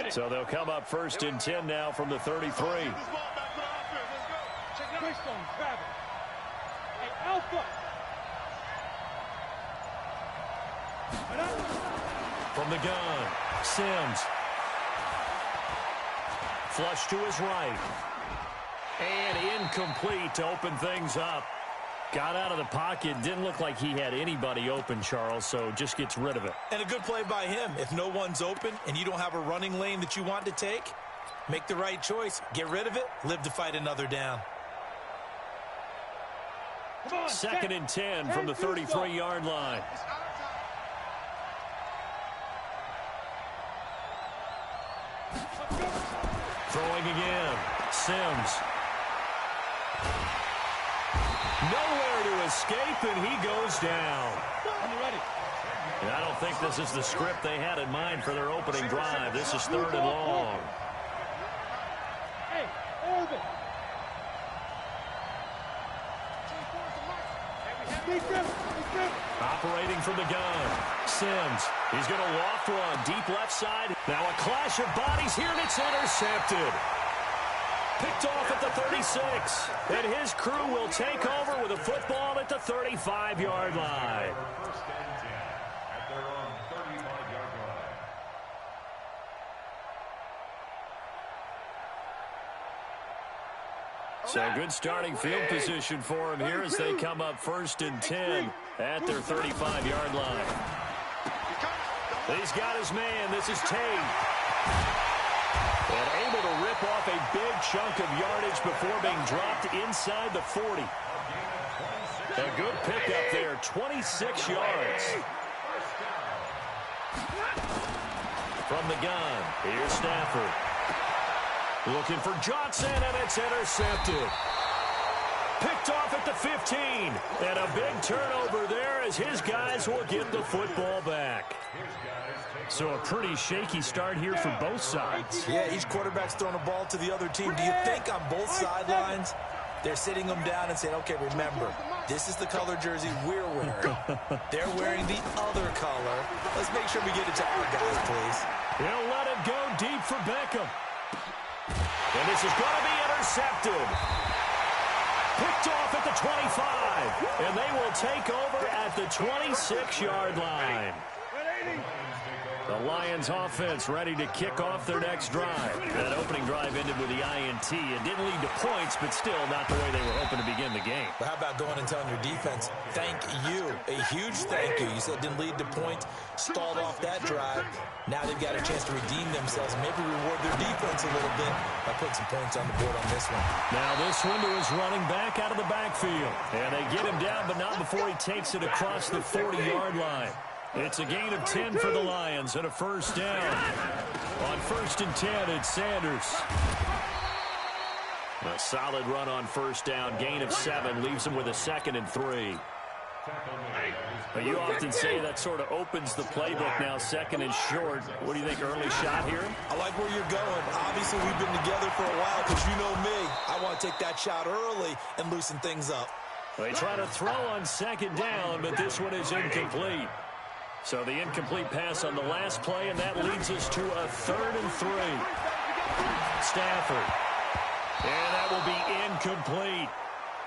So they'll come up 1st and 10 now from the 33. From the gun, Sims. Flush to his right. And incomplete to open things up. Got out of the pocket. Didn't look like he had anybody open, Charles, so just gets rid of it. And a good play by him. If no one's open and you don't have a running lane that you want to take, make the right choice. Get rid of it. Live to fight another down. 2nd and 10 from the 33-yard line. Throwing again. Sims. Nowhere to escape, and he goes down. And I don't think this is the script they had in mind for their opening drive. This is 3rd and long. Operating from the gun. Sims. He's going to loft one. Deep left side. Now a clash of bodies here, and it's intercepted. Picked off at the 36. And his crew will take over with a football at the 35-yard line. So good starting field position for him here as they come up 1st and 10 at their 35-yard line. He's got his man. This is Tate. And able to rip off a big chunk of yardage before being dropped inside the 40. A good pickup there, 26 yards. From the gun, here's Stafford. Looking for Johnson, and it's intercepted. Picked off at the 15. And a big turnover there as his guys will get the football back. So a pretty shaky start here for both sides. Yeah, each quarterback's throwing a ball to the other team. Do you think on both sidelines they're sitting them down and saying, okay, remember, this is the color jersey we're wearing. They're wearing the other color. Let's make sure we get it to our guys, please. He'll let it go deep for Beckham. And this is going to be intercepted. Picked off at the 25. And they will take over at the 26-yard line. The Lions offense ready to kick off their next drive. That opening drive ended with the INT. It didn't lead to points, but still not the way they were hoping to begin the game. But how about going and telling your defense, thank you, a huge thank you. You said it didn't lead to points, stalled off that drive. Now they've got a chance to redeem themselves, maybe reward their defense a little bit by putting some points on the board on this one. Now this one to his running back out of the backfield. And they get him down, but not before he takes it across the 40-yard line. It's a gain of 10 for the Lions and a first down. On 1st and 10, it's Sanders. A solid run on first down. Gain of 7 leaves him with a 2nd and 3. But you often say that sort of opens the playbook now, 2nd and short. What do you think, early shot here? I like where you're going. Obviously, we've been together for a while because you know me. I want to take that shot early and loosen things up. They try to throw on 2nd down, but this one is incomplete. So the incomplete pass on the last play, and that leads us to a 3rd and 3. Stafford. And that will be incomplete.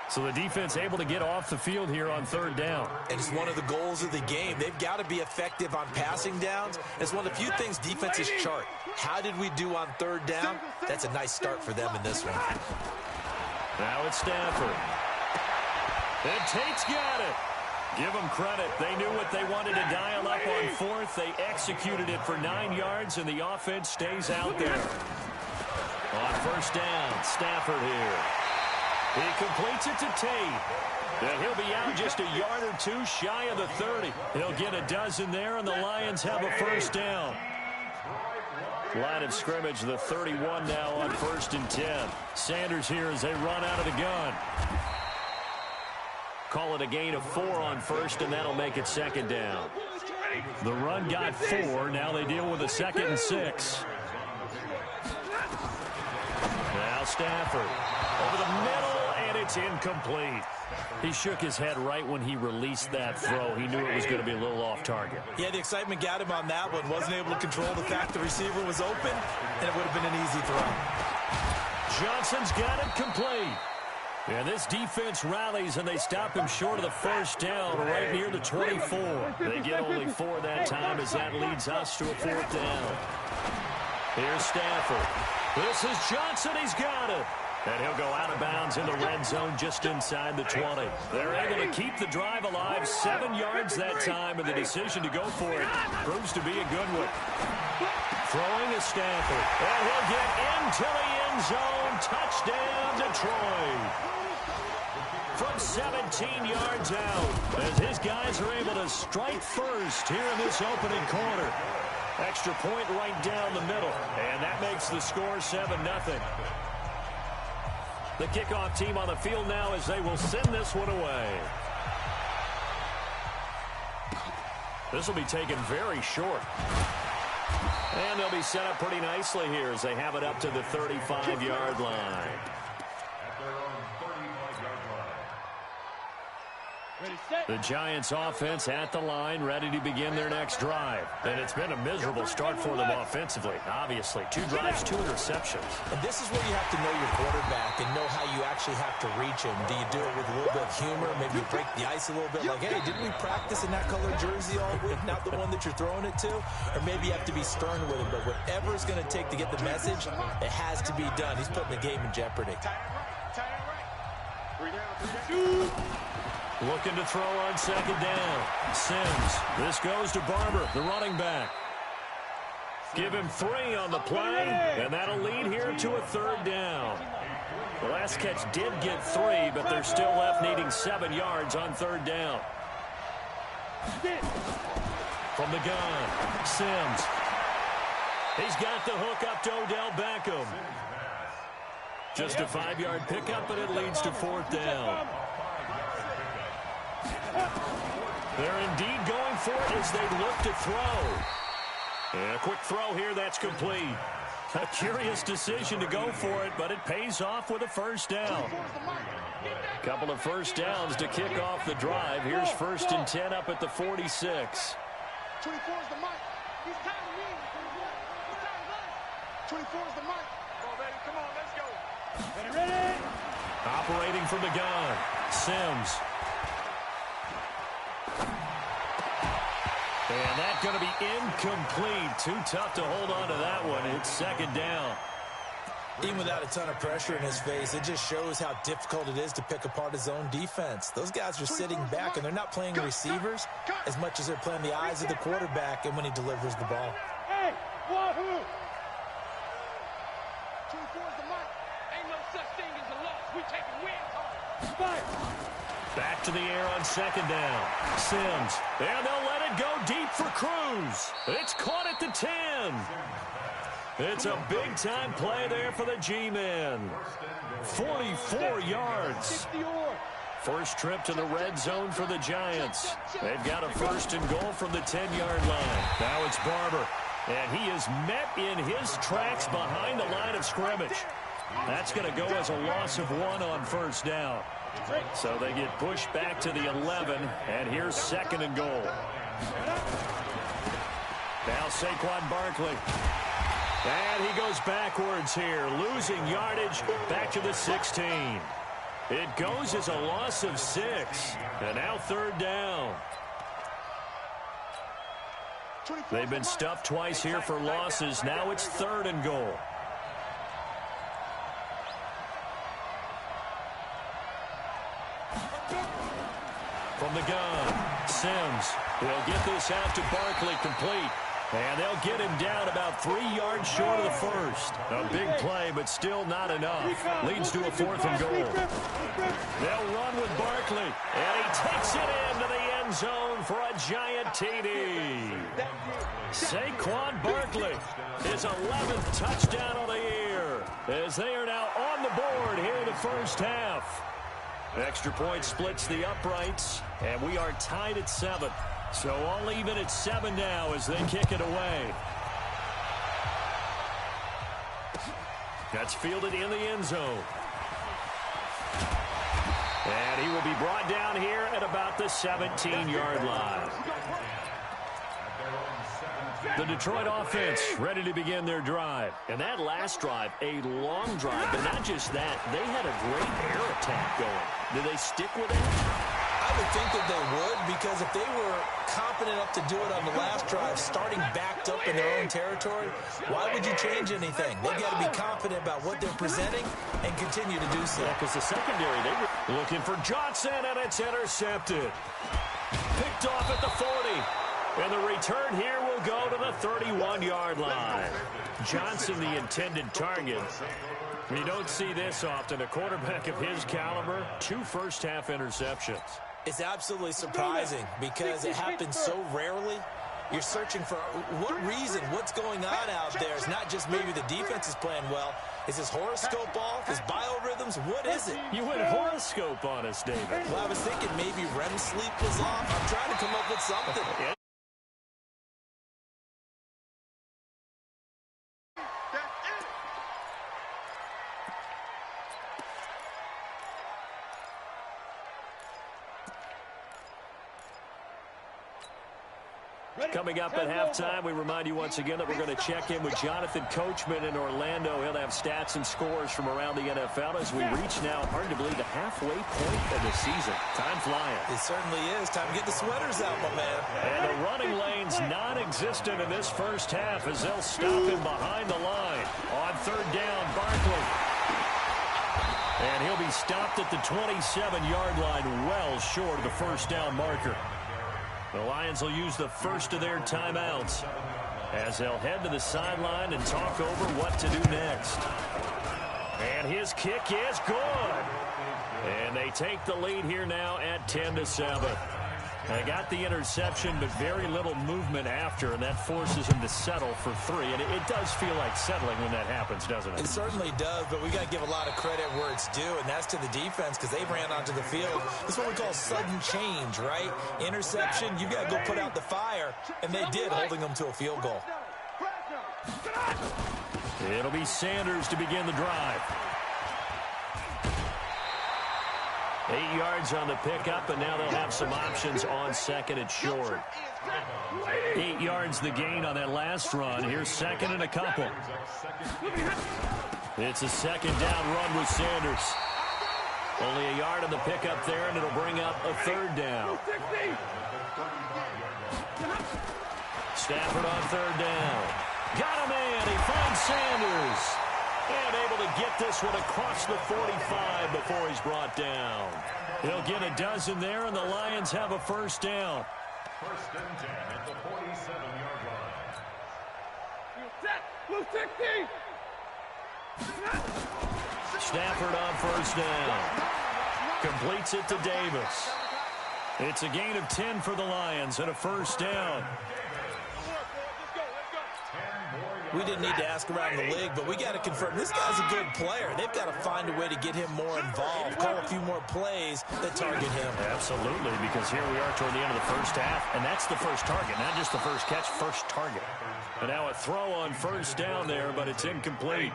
So the defense able to get off the field here on 3rd down. And it's one of the goals of the game. They've got to be effective on passing downs. It's one of the few things defenses chart. How did we do on 3rd down? That's a nice start for them in this one. Now it's Stafford. And Tate's got it. Give them credit. They knew what they wanted to dial up on 4th. They executed it for 9 yards, and the offense stays out there. On 1st down, Stafford here. He completes it to Tate. And he'll be out just a yard or two shy of the 30. He'll get a dozen there, and the Lions have a first down. Line of scrimmage, the 31 now on 1st and 10. Sanders here as they run out of the gun. Call it a gain of 4 on 1st, and that'll make it 2nd down. The run got 4. Now they deal with a 2nd and 6. Now Stafford over the middle, and It's incomplete. He shook his head right when he released that throw. He knew it was going to be a little off target. Yeah, the excitement got him on that one. Wasn't able to control the fact the receiver was open, and it would have been an easy throw. Johnson's got it complete. And this defense rallies, and they stop him short of the first down right near the 24. They get only 4 that time as that leads us to a 4th down. Here's Stafford. This is Johnson. He's got it. And he'll go out of bounds in the red zone just inside the 20. They're able to keep the drive alive. 7 yards that time, and the decision to go for it proves to be a good one. Throwing is Stafford. And he'll get into the end zone. Touchdown, Detroit. From 17 yards out, as his guys are able to strike first here in this opening quarter. Extra point right down the middle, and that makes the score 7-0. The kickoff team on the field now as they will send this one away. This will be taken very short. And they'll be set up pretty nicely here as they have it up to the 35-yard line. The Giants offense at the line, ready to begin their next drive. And it's been a miserable start for them offensively, obviously. 2 drives, 2 interceptions. And this is where you have to know your quarterback and know how you actually have to reach him. Do you do it with a little bit of humor? Maybe you break the ice a little bit like, hey, didn't we practice in that color jersey all week, not the one that you're throwing it to? Or maybe you have to be stern with him. But whatever it's going to take to get the message, it has to be done. He's putting the game in jeopardy. Looking to throw on 2nd down. Sims. This goes to Barber, the running back. Give him 3 on the play, and that'll lead here to a 3rd down. The last catch did get 3, but they're still left needing 7 yards on 3rd down. From the gun, Sims. He's got the hook up to Odell Beckham. Just a 5-yard pickup, but it leads to 4th down. They're indeed going for it as they look to throw. And a quick throw here, that's complete. A curious decision to go for it, but it pays off with a 1st down. Couple of 1st downs to kick off the drive. Here's 1st and 10 up at the 46. 24 is the mic. He's tired of winning. He's tired of running. 24 is the mic. Come on, baby. Come on, let's go. Ready? Operating from the gun, Sims. And that's going to be incomplete. Too tough to hold on to that one. It's 2nd down. Even without a ton of pressure in his face, it just shows how difficult it is to pick apart his own defense. Those guys are sitting back, and they're not playing receivers as much as they're playing the eyes of the quarterback and when he delivers the ball. Hey, wahoo! 24 is the mic. Ain't no such thing as a loss. We taking wins home. Spike. Back to the air on 2nd down. Sims. And they'll let it go deep for Cruz. It's caught at the 10. It's a big-time play there for the G-men. 44 yards. First trip to the red zone for the Giants. They've got a 1st and goal from the 10-yard line. Now it's Barber. And he is met in his tracks behind the line of scrimmage. That's going to go as a loss of 1 on 1st down. So they get pushed back to the 11, and here's 2nd and goal. Now Saquon Barkley. And he goes backwards here, losing yardage back to the 16. It goes as a loss of 6, and now 3rd down. They've been stuffed twice here for losses. Now it's 3rd and goal. From the gun, Sims. They'll get this out to Barkley complete. And they'll get him down about 3 yards short of the 1st. A big play, but still not enough. Leads to a 4th and goal. They'll run with Barkley. And he takes it into the end zone for a giant TD. Saquon Barkley, his 11th touchdown of the year, as they are now on the board here in the 1st half. Extra point splits the uprights, and we are tied at 7. So all even at 7 now as they kick it away. That's fielded in the end zone. And he will be brought down here at about the 17-yard line. The Detroit offense ready to begin their drive. And that last drive, a long drive, but not just that. They had a great air attack going. Do they stick with it? I would think that they would, because if they were confident enough to do it on the last drive, starting backed up in their own territory, why would you change anything? They've got to be confident about what they're presenting and continue to do so. Yeah, because the secondary, they were looking for Johnson, and it's intercepted. Picked off at the 40. And the return here will go to the 31-yard line. Johnson, the intended target. You don't see this often. A quarterback of his caliber, 2 first-half interceptions. It's absolutely surprising because it happens so rarely. You're searching for what reason, what's going on out there. It's not just maybe the defense is playing well. Is his horoscope off? His biorhythms? What is it? You went horoscope on us, David. Well, I was thinking maybe REM sleep was off. I'm trying to come up with something. Coming up at halftime, we remind you once again that we're going to check in with Jonathan Coachman in Orlando. He'll have stats and scores from around the NFL as we reach now, hard to believe, the halfway point of the season. Time flying. It certainly is. Time to get the sweaters out, my man. And the running lane's non-existent in this first half as they'll stop him behind the line. On third down, Barkley. And he'll be stopped at the 27-yard line, well short of the first down marker. The Lions will use the first of their timeouts as they'll head to the sideline and talk over what to do next. And his kick is good. And they take the lead here now at 10-7. They got the interception, but very little movement after, and that forces him to settle for 3. And it does feel like settling when that happens, doesn't it? It certainly does, but we got to give a lot of credit where it's due, and that's to the defense because they ran onto the field. This is what we call sudden change, right? Interception, you got to go put out the fire, and they did, holding them to a field goal. It'll be Sanders to begin the drive. 8 yards on the pickup, and now they'll have some options on second and short. 8 yards the gain on that last run. Here's second and a couple. It's a second down run with Sanders. Only a yard on the pickup there, and it'll bring up a third down. Stafford on third down. Got a man. He finds Sanders. And able to get this one across the 45 before he's brought down. He'll get a dozen there, and the Lions have a first down. First and 10 at the 47-yard line. Stafford on first down. Completes it to Davis. It's a gain of 10 for the Lions and a first down. We didn't need to ask around the league, but we got to confirm this guy's a good player. They've got to find a way to get him more involved, call a few more plays that target him. Absolutely, because here we are toward the end of the first half, and that's the first target, not just the first catch, first target. And now a throw on first down there, but it's incomplete.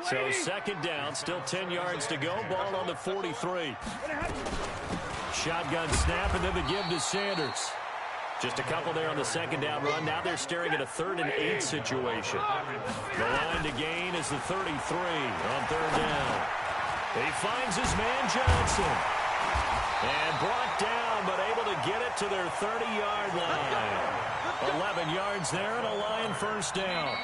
So second down, still 10 yards to go, ball on the 43. Shotgun snap, and then the give to Sanders. Just a couple there on the second down run. Now they're staring at a 3rd and 8 situation. The line to gain is the 33 on third down. He finds his man Johnson. And brought down, but able to get it to their 30-yard line. 11 yards there and a Lion first down.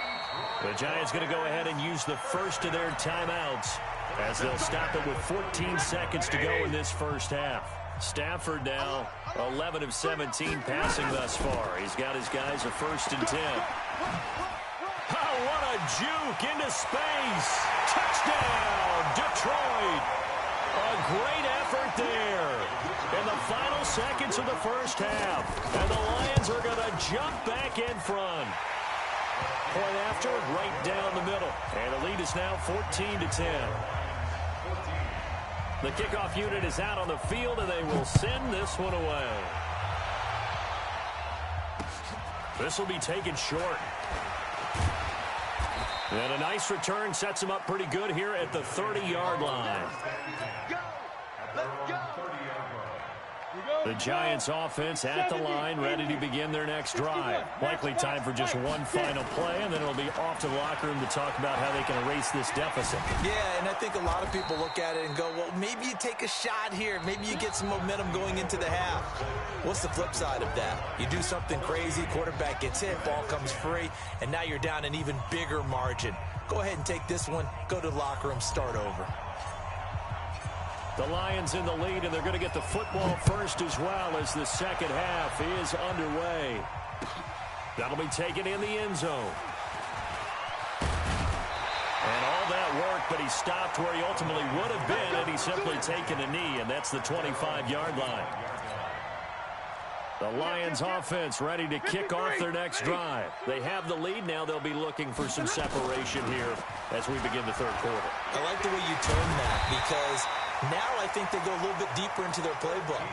The Giants going to go ahead and use the first of their timeouts as they'll stop it with 14 seconds to go in this first half. Stafford now 11 of 17 passing thus far. He's got his guys a 1st and 10. Oh, what a juke into space. Touchdown, Detroit. A great effort there in the final seconds of the first half. And the Lions are going to jump back in front. Point after, right down the middle. And the lead is now 14-10. The kickoff unit is out on the field, and they will send this one away. This will be taken short. And a nice return sets him up pretty good here at the 30-yard line. Go! Let's go! The Giants offense at the line, ready to begin their next drive. Likely time for just one final play, and then it'll be off to the locker room to talk about how they can erase this deficit. Yeah, and I think a lot of people look at it and go, well, maybe you take a shot here. Maybe you get some momentum going into the half. What's the flip side of that? You do something crazy, quarterback gets hit, ball comes free, and now you're down an even bigger margin. Go ahead and take this one, go to the locker room, start over. The Lions in the lead, and they're going to get the football first as well as the second half is underway. That'll be taken in the end zone. And all that work, but he stopped where he ultimately would have been, and he's simply taken a knee, and that's the 25-yard line. The Lions offense ready to kick off their next drive. They have the lead now. They'll be looking for some separation here as we begin the third quarter. I like the way you term that because now I think they go a little bit deeper into their playbook.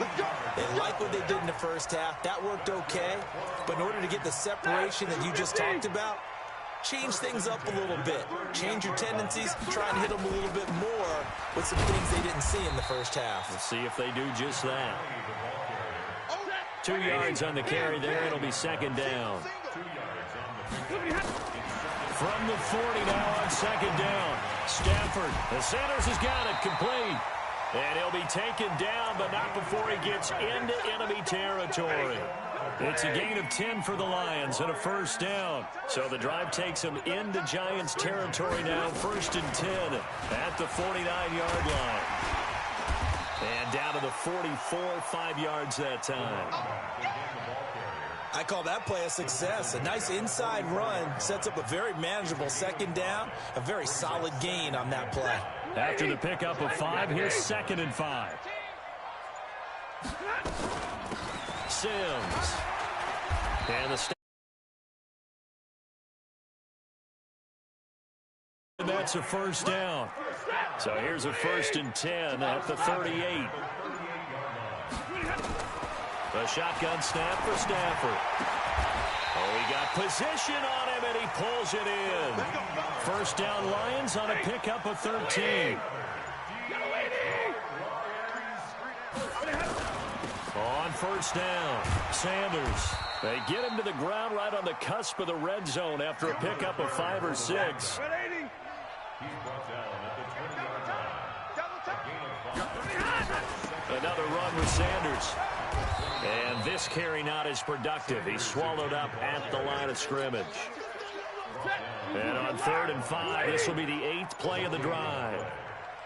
They like what they did in the first half. That worked okay. But in order to get the separation that you just talked about, change things up a little bit. Change your tendencies. Try and hit them a little bit more with some things they didn't see in the first half. We'll see if they do just that. 2 yards on the carry there. It'll be second down. From the 40 now on second down. Stafford. And Sanders has got it complete. And he'll be taken down, but not before he gets into enemy territory. It's a gain of 10 for the Lions and a first down. So the drive takes them into Giants territory now. First and 10 at the 49-yard line. And down to the 44, 5 yards that time. I call that play a success. A nice inside run sets up a very manageable second down. A very solid gain on that play. After the pickup of 5, here's second and 5. Sims. And that's a first down. So here's a first and 10 at the 38. The shotgun snap for Stafford. Oh, he got position on him, and he pulls it in. First down Lions on a pickup of 13. On first down, Sanders. They get him to the ground right on the cusp of the red zone after a pickup of 5 or 6. Another run with Sanders. And this carry not as productive. He's swallowed up at the line of scrimmage. And on 3rd and 5, this will be the 8th play of the drive.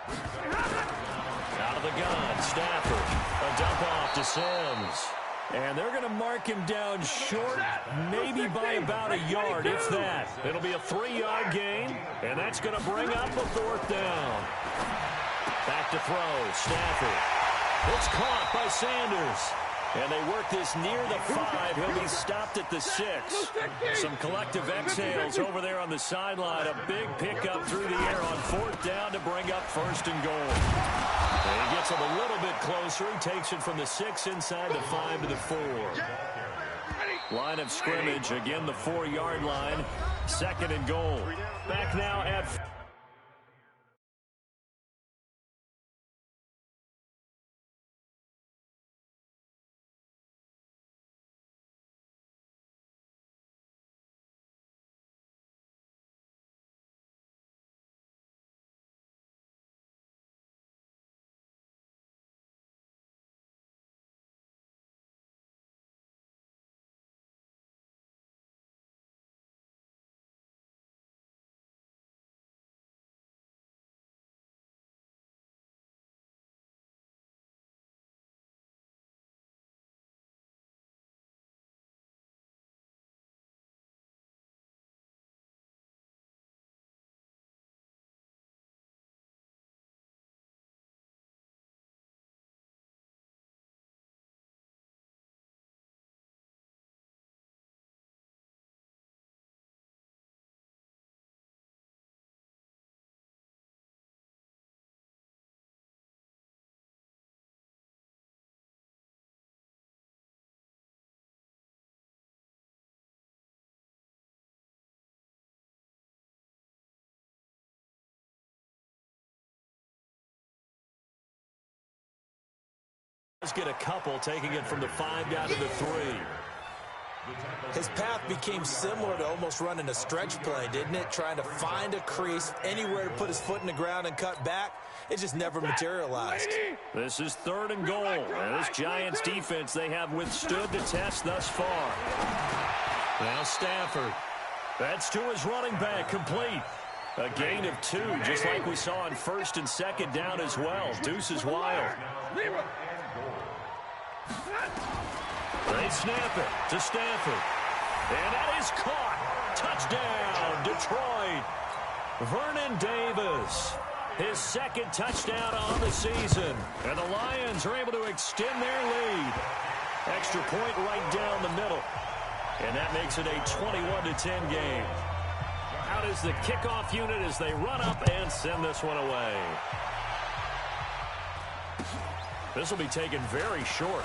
Out of the gun, Stafford. A dump off to Sims. And they're going to mark him down short, maybe by about a yard, if that. It'll be a 3-yard gain, and that's going to bring up a 4th down. Back to throw, Stafford. It's caught by Sanders. And they work this near the 5. He'll be stopped at the 6. Some collective exhales over there on the sideline. A big pickup through the air on 4th down to bring up 1st and goal. And he gets him a little bit closer. He takes it from the 6 inside the 5 to the 4. Line of scrimmage, again the 4-yard line. 2nd and goal. Back now at Let's get a couple, taking it from the 5 down to the 3. His path became similar to almost running a stretch play, didn't it? Trying to find a crease, anywhere to put his foot in the ground and cut back. It just never materialized. This is 3rd and goal. And this Giants defense, they have withstood the test thus far. Now Stafford. That's to his running back, complete. A gain of 2, just like we saw on 1st and 2nd down as well. Deuce is wild. They snap it to Stafford. And that is caught. Touchdown, Detroit. Vernon Davis. His 2nd touchdown on the season. And the Lions are able to extend their lead. Extra point right down the middle. And that makes it a 21-10 game. Out is the kickoff unit as they run up and send this one away. This will be taken very short.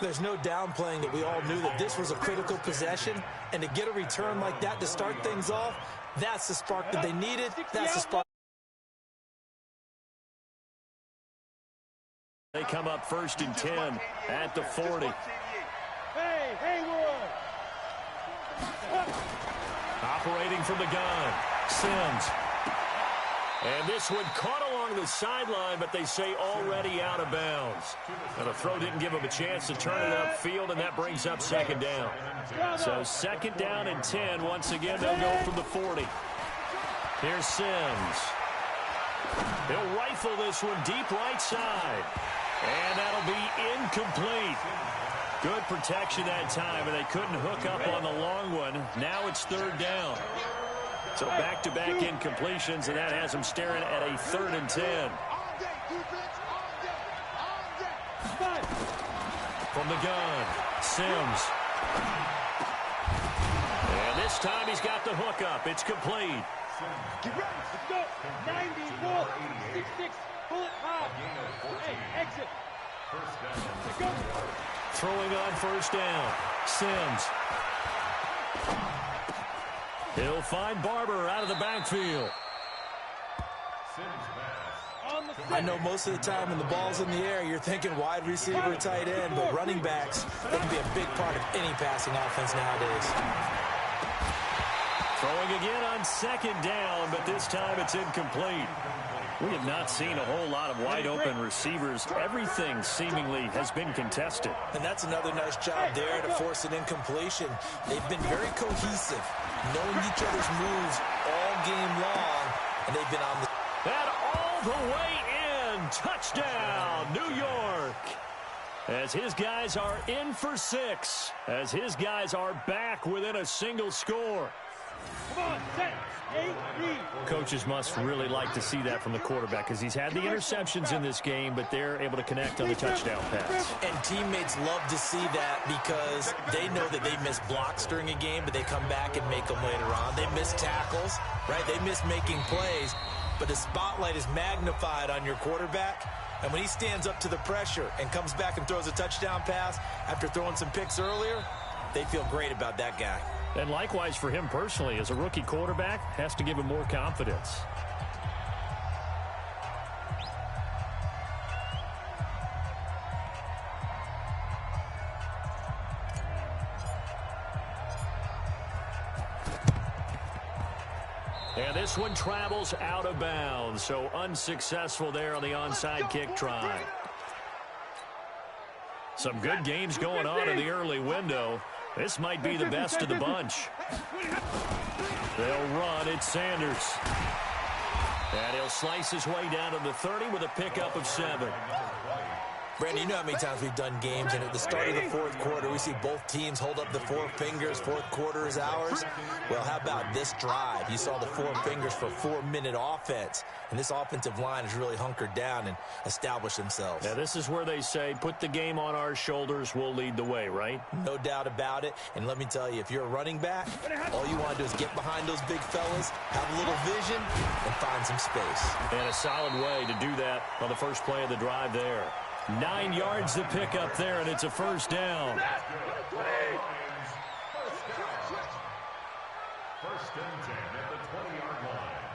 There's no downplaying that we all knew that this was a critical possession, and to get a return like that to start things off, that's the spark that they needed. That's the spark. They come up 1st and 10 at the 40. Hey, Haywood! Operating from the gun, Sims. And this one caught along the sideline, but they say already out of bounds. And the throw didn't give him a chance to turn it upfield, and that brings up 2nd down. So 2nd down and 10. Once again, they'll go from the 40. Here's Sims. He'll rifle this one deep right side. And that'll be incomplete. Good protection that time, and they couldn't hook up on the long one. Now it's 3rd down. So back-to-back incompletions, and that has them staring at a 3rd and 10. From the gun, Sims. And this time he's got the hookup. It's complete. Get ready. Let's go. 94, 66, bullet high. Hey, exit. Let's go. Throwing on 1st down, Sims. He'll find Barber out of the backfield. I know most of the time when the ball's in the air, you're thinking wide receiver, tight end, but running backs, they can be a big part of any passing offense nowadays. Throwing again on 2nd down, but this time it's incomplete. We have not seen a whole lot of wide-open receivers. Everything seemingly has been contested. And that's another nice job there to force an incompletion. They've been very cohesive, knowing each other's moves all game long, and they've been on the... And all the way in. Touchdown, New York. As his guys are in for 6. As his guys are back within a single score. Come on, set. 8, Coaches must really like to see that from the quarterback because he's had the interceptions in this game, but they're able to connect on the touchdown pass. And teammates love to see that because they know that they miss blocks during a game, but they come back and make them later on. They miss tackles, right? They miss making plays, but the spotlight is magnified on your quarterback. And when he stands up to the pressure and comes back and throws a touchdown pass after throwing some picks earlier, they feel great about that guy. And likewise for him personally, as a rookie quarterback, has to give him more confidence. And this one travels out of bounds, so unsuccessful there on the onside kick try. Some good games going on in the early window. This might be the best of the bunch. They'll run. It's Sanders. And he'll slice his way down to the 30 with a pickup of 7. Brandon, you know how many times we've done games, and at the start of the 4th quarter, we see both teams hold up the 4 fingers, 4th quarter is ours. Well, how about this drive? You saw the 4 fingers for 4-minute offense, and this offensive line has really hunkered down and established themselves. Now, this is where they say, put the game on our shoulders, we'll lead the way, right? No doubt about it, and let me tell you, if you're a running back, all you want to do is get behind those big fellas, have a little vision, and find some space. And a solid way to do that on the first play of the drive there. 9 yards to pick up there, and it's a 1st down. 1st and 10 at the 20-yard line.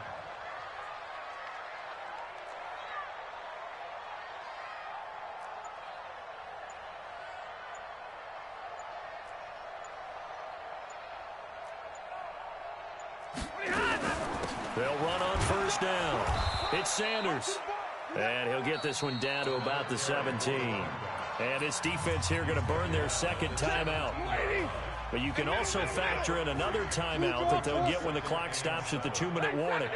They'll run on first down. It's Sanders. And he'll get this one down to about the 17. And this defense here going to burn their second timeout. But you can also factor in another timeout that they'll get when the clock stops at the 2-minute warning.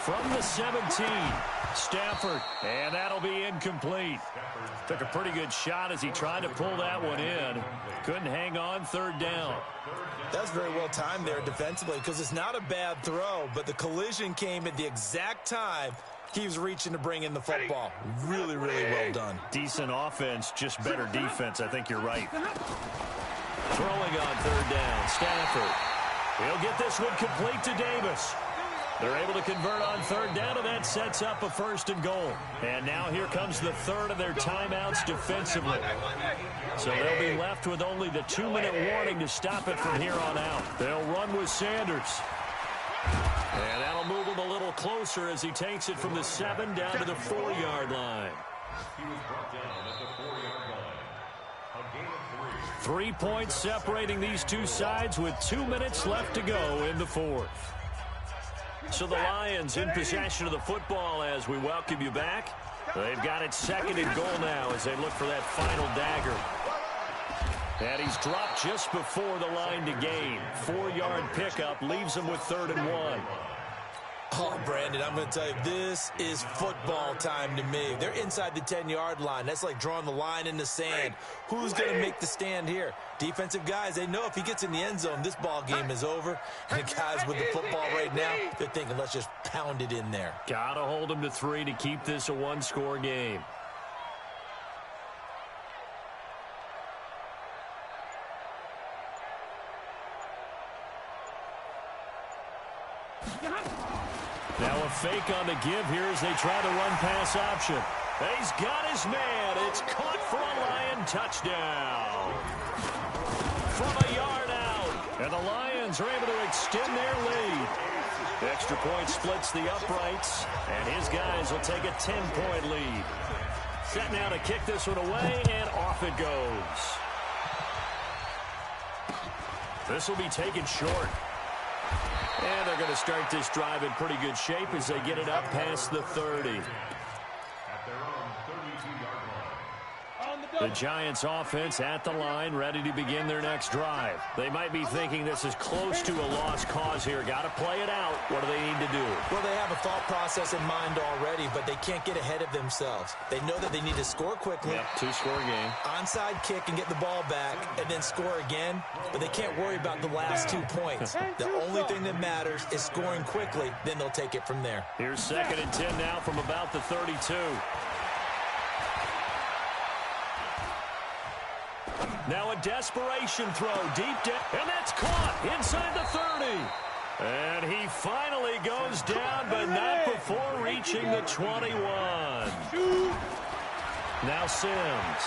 From the 17, Stafford, and that'll be incomplete. Took a pretty good shot as he tried to pull that one in. Couldn't hang on, third down. That's very well timed there defensively because it's not a bad throw, but the collision came at the exact time he was reaching to bring in the football. Really, really well done. Decent offense, just better defense. I think you're right. Throwing on third down, Stafford. He'll get this one complete to Davis. They're able to convert on third down, and that sets up a 1st and goal. And now here comes the third of their timeouts defensively. So they'll be left with only the 2-minute warning to stop it from here on out. They'll run with Sanders. And that'll move him a little closer as he takes it from the 7 down to the 4-yard line. He was brought down at the 4-yard line. A gain of 3. 3 points separating these two sides with 2 minutes left to go in the 4th. So the Lions in possession of the football as we welcome you back. They've got it 2nd and goal now as they look for that final dagger. And he's dropped just before the line to gain. 4-yard pickup leaves him with 3rd and 1. Oh, Brandon, I'm going to tell you, this is football time to me. They're inside the 10-yard line. That's like drawing the line in the sand. Who's going to make the stand here? Defensive guys, they know if he gets in the end zone, this ball game is over. And the guys with the football right now, they're thinking, let's just pound it in there. Got to hold him to 3 to keep this a 1-score game. Now a fake on the give here as they try to run pass option. He's got his man. It's caught for a Lion touchdown. From a yard out. And the Lions are able to extend their lead. The extra point splits the uprights. And his guys will take a 10-point lead. Set now to kick this one away, and off it goes. This will be taken short. And they're going to start this drive in pretty good shape as they get it up past the 30. The Giants offense at the line, ready to begin their next drive. They might be thinking this is close to a lost cause here. Got to play it out. What do they need to do? Well, they have a thought process in mind already, but they can't get ahead of themselves. They know that they need to score quickly. Yep, 2-score game. Onside kick and get the ball back and then score again, but they can't worry about the last 2 points. The only thing that matters is scoring quickly, then they'll take it from there. Here's 2nd and 10 now from about the 32. Now a desperation throw deep down, and that's caught inside the 30. And he finally goes down, but not before reaching the 21. Now Sims.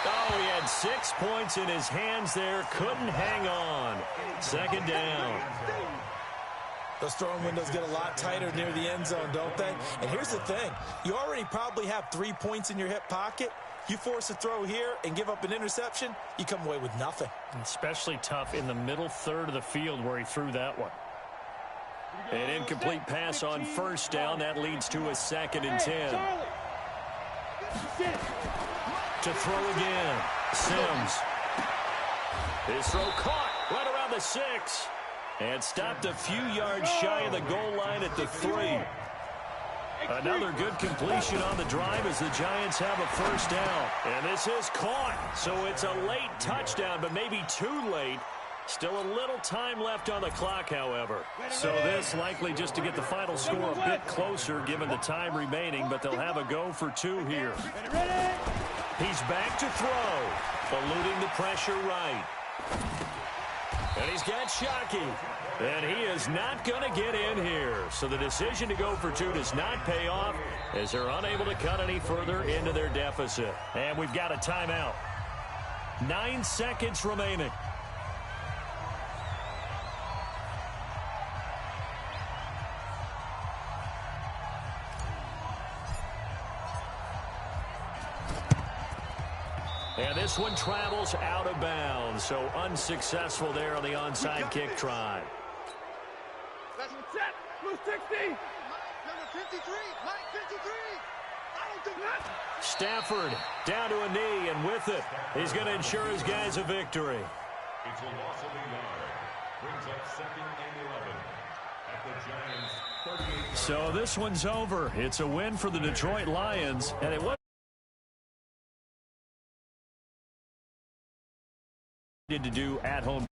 Oh, he had 6 points in his hands there. Couldn't hang on. 2nd down. Those throwing windows get a lot tighter near the end zone, don't they? And here's the thing. You already probably have 3 points in your hip pocket. You force a throw here and give up an interception, you come away with nothing. Especially tough in the middle third of the field where he threw that one. An incomplete pass on 1st down. That leads to a 2nd and 10. To throw again. Sims. His throw caught right around the 6. And stopped a few yards shy of the goal line at the 3. Another good completion on the drive as the Giants have a 1st down. And this is caught. So it's a late touchdown, but maybe too late. Still a little time left on the clock, however. So this likely just to get the final score a bit closer given the time remaining, but they'll have a go for 2 here. He's back to throw. Eluding the pressure right. And he's got Shockey. And he is not going to get in here. So the decision to go for 2 does not pay off as they're unable to cut any further into their deficit. And we've got a timeout. 9 seconds remaining. And this one travels out of bounds, so unsuccessful there on the onside kick try. That's set. Blue 60. Number 53. Mike 53. I don't think that. Stafford down to a knee, and with it, he's going to ensure his guys a victory. It's a loss of a yard. Brings up 2nd and 11 at the Giants' 38-yard. So this one's over. It's a win for the Detroit Lions, and it was to do at home.